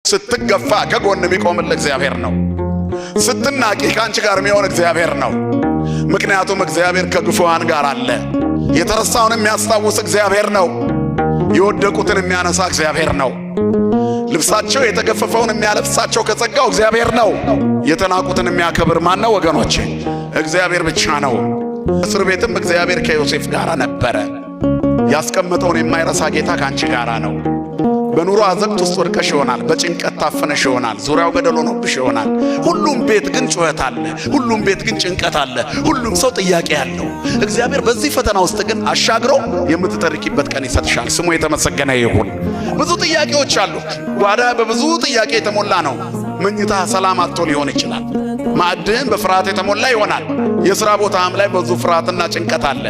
ስትገፋ ከጎን የሚቆምልህ እግዚአብሔር ነው። ስትናቂ ካንቺ ጋር የሚሆን እግዚአብሔር ነው። ምክንያቱም እግዚአብሔር ከግፉዋን ጋር አለ። የተረሳውን የሚያስታውስ እግዚአብሔር ነው። የወደቁትን የሚያነሳ እግዚአብሔር ነው። ልብሳቸው የተገፈፈውን የሚያለብሳቸው ከጸጋው እግዚአብሔር ነው። የተናቁትን የሚያከብር ማን ነው ወገኖቼ? እግዚአብሔር ብቻ ነው። እስር ቤትም እግዚአብሔር ከዮሴፍ ጋር ነበረ። ያስቀመጠውን የማይረሳ ጌታ ካንቺ ጋር ነው። በኑሮ አዘቅት ውስጥ ወድቀሽ ይሆናል። በጭንቀት ታፈነሽ ይሆናል። ዙሪያው ገደል ሆኖብሽ ይሆናል። ሁሉም ቤት ግን ጩኸት አለ። ሁሉም ቤት ግን ጭንቀት አለ። ሁሉም ሰው ጥያቄ አለው። እግዚአብሔር በዚህ ፈተና ውስጥ ግን አሻግሮ የምትጠርቂበት ቀን ይሰጥሻል። ስሙ የተመሰገነ ይሁን። ብዙ ጥያቄዎች አሉ። ጓዳ በብዙ ጥያቄ የተሞላ ነው። መኝታ ሰላም አጥቶ ሊሆን ይችላል። ማዕድም በፍርሃት የተሞላ ይሆናል። የሥራ ቦታም ላይ ብዙ ፍርሃትና ጭንቀት አለ።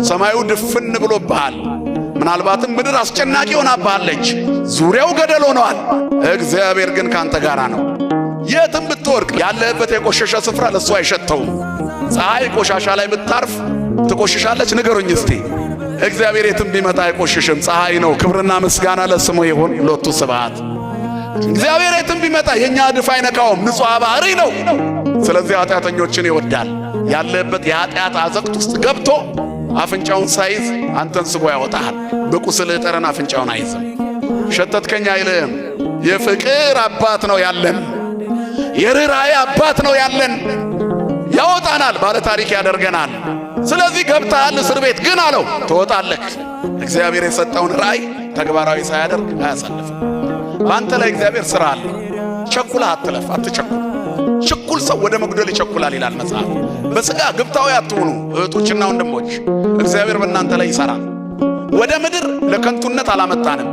ሰማዩ ድፍን ብሎብሃል። ምናልባትም ምድር አስጨናቂ ሆናብሃለች። ዙሪያው ገደል ሆኗል። እግዚአብሔር ግን ካንተ ጋር ነው። የትም ብትወርቅ ያለህበት የቆሸሸ ስፍራ ለሱ አይሸተውም። ፀሐይ ቆሻሻ ላይ ብታርፍ ትቆሽሻለች? ንገሩኝ እስቲ። እግዚአብሔር የትም ቢመጣ አይቆሽሽም። ፀሐይ ነው። ክብርና ምስጋና ለስሙ ይሁን። ሎቱ ስብሐት። እግዚአብሔር የትም ቢመጣ የኛ እድፍ አይነካውም። ንጹሕ ባህሪ ነው። ስለዚህ ኃጢአተኞችን ይወዳል። ያለህበት የኃጢአት አዘቅት ውስጥ ገብቶ አፍንጫውን ሳይዝ አንተን ስቦ ያወጣሃል። በቁስልህ ጠረን አፍንጫውን አይዝም። ሸተትከኝ አይልህም። የፍቅር አባት ነው ያለን። የርኅራኄ አባት ነው ያለን። ያወጣናል፣ ባለ ታሪክ ያደርገናል። ስለዚህ ገብተሃል እስር ቤት ግን አለው ትወጣለህ። እግዚአብሔር የሰጠውን ራእይ ተግባራዊ ሳያደርግ አያሳልፍም። በአንተ ላይ እግዚአብሔር ሥራ አለ። ቸኩለህ አትለፍ፣ አትቸኩል። ችኩል ሰው ወደ መጉደል ይቸኩላል ይላል መጽሐፍ። በሥጋ ግብታዊ አትሁኑ እህቶችና ወንድሞች። እግዚአብሔር በእናንተ ላይ ይሠራል። ወደ ምድር ለከንቱነት አላመጣንም።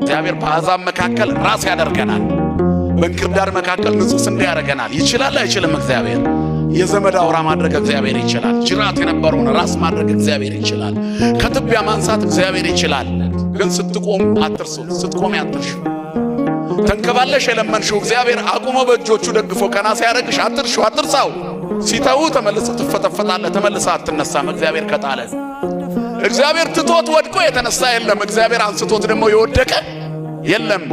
እግዚአብሔር በአሕዛብ መካከል ራስ ያደርገናል። በእንክርዳድ መካከል ንጹሕ ስንዴ ያደርገናል። ይችላል አይችልም? እግዚአብሔር የዘመድ አውራ ማድረግ እግዚአብሔር ይችላል። ጅራት የነበረውን ራስ ማድረግ እግዚአብሔር ይችላል። ከትቢያ ማንሳት እግዚአብሔር ይችላል። ግን ስትቆም አትርሱት፣ ስትቆም አትርሹ። ተንከባለሽ የለመንሽው እግዚአብሔር አቁሞ በእጆቹ ደግፎ ቀና ሲያደርግሽ አትርሺው፣ አትርሳው። ሲተው ተመልሰህ ትፈጠፈጣለህ፣ ተመልሰህ አትነሳም። እግዚአብሔር ከጣለ እግዚአብሔር ትቶት ወድቆ የተነሳ የለም። እግዚአብሔር አንስቶት ደግሞ የወደቀ የለም።